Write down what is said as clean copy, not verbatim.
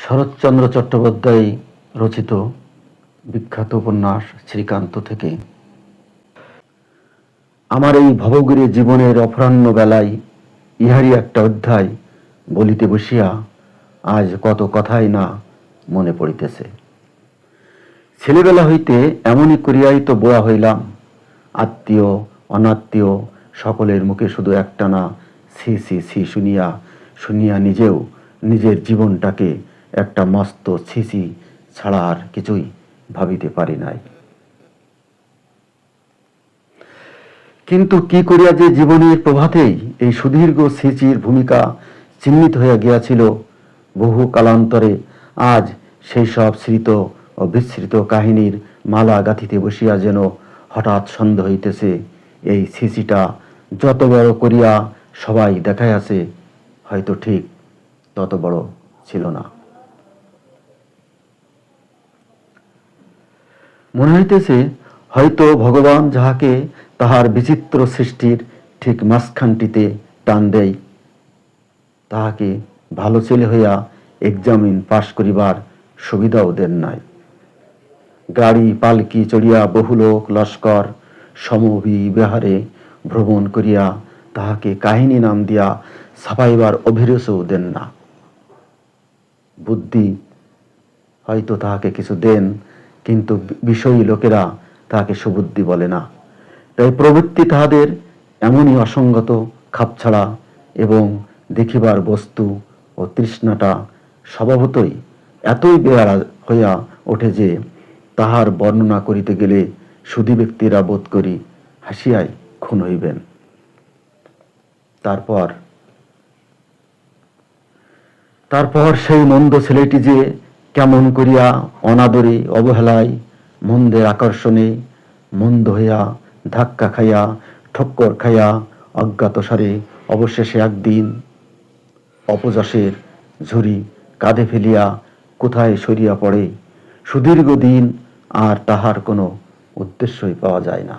শরৎচন্দ্র চট্টোপাধ্যায় রচিত বিখ্যাত উপন্যাস শ্রীকান্ত থেকে আমার এই ভবঘুরে জীবনের অপরাহ্ন বেলায় ইহারই একটা অধ্যায় বলিতে বসিয়া আজ কত কথাই না মনে পড়িতেছে। ছেলেবেলা হইতে এমনই করিয়াই তো বুড়া হইলাম। আত্মীয় অনাত্মীয় সকলের মুখে শুধু একটানা ছি ছি ছি শুনিয়া শুনিয়া নিজেও নিজের জীবনটাকে একটা মস্ত ছিছি ছাড়া আর কিছুই ভাবিতে পারি নাই। কিন্তু কি করিয়া যে জীবনের প্রভাতেই এই সুদীর্ঘ ছিচির ভূমিকা চিহ্নিত হইয়া গিয়াছিল, বহু কালান্তরে আজ সেই সব স্মৃত ও বিস্মৃত কাহিনীর মালা গাঁথিতে বসিয়া যেন হঠাৎ সন্দেহ হইতেছে, এই ছিচিটা যত বড় করিয়া সবাই দেখাইয়াছে হয়তো ঠিক তত বড় ছিল না। মনে হইতেছে হয়তো ভগবান যাহাকে তাহার বিচিত্র সৃষ্টির ঠিক মাঝখানটিতে টান দেয়, তাহাকে ভালো ছেলে হইয়া এক্সামিন পাশ করিবার সুবিধাও দেন নাই। গাড়ি পালকি চড়িয়া বহু লোক লস্কর সমবিহারে ভ্রমণ করিয়া তাহাকে কাহিনী নাম দিয়া ছাপাইবার অভিরুচও দেন না। বুদ্ধি হয়তো তাহাকে কিছু দেন, কিন্তু বিষয়ী লোকেরা তাহাকে সুবুদ্ধি বলে না। তাই প্রবৃত্তি তাহাদের এমনই অসঙ্গত খাপছাড়া এবং দেখিবার বস্তু ও তৃষ্ণাটা স্বভাবতই এতই বেয়ারা হইয়া ওঠে যে তাহার বর্ণনা করিতে গেলে সুধী ব্যক্তিরা বোধ করি হাসিয়াই খুন হইবেন। তারপর সেই মন্দ ছেলেটি যে কেমন করিয়া অনাদরে অবহেলায় মন্দের আকর্ষণে মন্দ হইয়া ধাক্কা খাইয়া ঠক্কর খাইয়া অজ্ঞাতসারে অবশেষে একদিন অপযশের ঝুড়ি কাঁধে ফেলিয়া কোথায় সরিয়া পড়ে, সুদীর্ঘ দিন আর তাহার কোনো উদ্দেশ্যই পাওয়া যায় না।